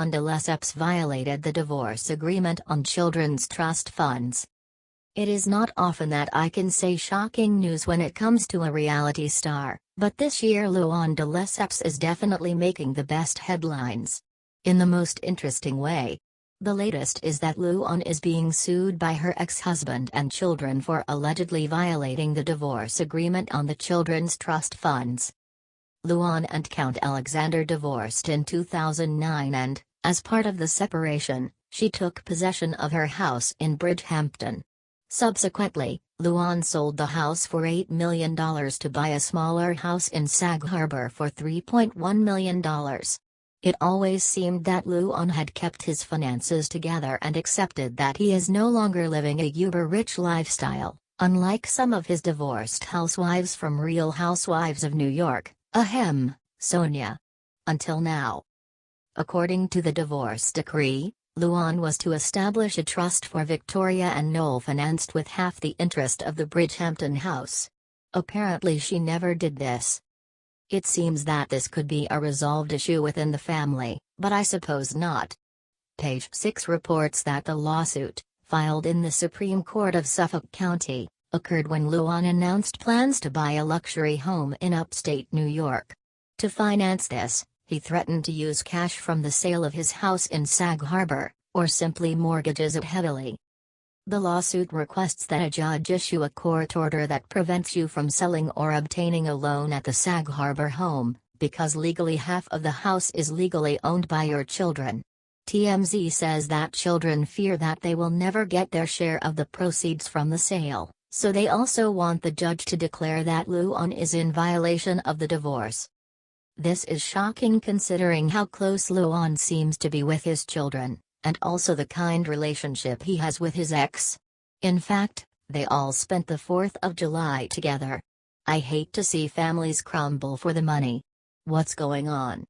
Luann de Lesseps violated the divorce agreement on children's trust funds. It is not often that I can say shocking news when it comes to a reality star, but this year Luann de Lesseps is definitely making the best headlines. In the most interesting way. The latest is that Luann is being sued by her ex-husband and children for allegedly violating the divorce agreement on the children's trust funds. Luann and Count Alexander divorced in 2009 and, as part of the separation, she took possession of her house in Bridgehampton. Subsequently, Luann sold the house for $8 million to buy a smaller house in Sag Harbor for $3.1 million. It always seemed that Luann had kept his finances together and accepted that he is no longer living a uber-rich lifestyle, unlike some of his divorced housewives from Real Housewives of New York, ahem, Sonia. Until now. According to the divorce decree, Luann was to establish a trust for Victoria and Noel financed with half the interest of the Bridgehampton house. Apparently she never did this. It seems that this could be a resolved issue within the family, but I suppose not. Page 6 reports that the lawsuit, filed in the Supreme Court of Suffolk County, occurred when Luann announced plans to buy a luxury home in upstate New York. To finance this, he threatened to use cash from the sale of his house in Sag Harbor, or simply mortgages it heavily. The lawsuit requests that a judge issue a court order that prevents you from selling or obtaining a loan at the Sag Harbor home, because legally half of the house is legally owned by your children. TMZ says that children fear that they will never get their share of the proceeds from the sale, so they also want the judge to declare that Luann is in violation of the divorce. This is shocking considering how close Luann seems to be with his children, and also the kind relationship he has with his ex. In fact, they all spent the 4th of July together. I hate to see families crumble for the money. What's going on?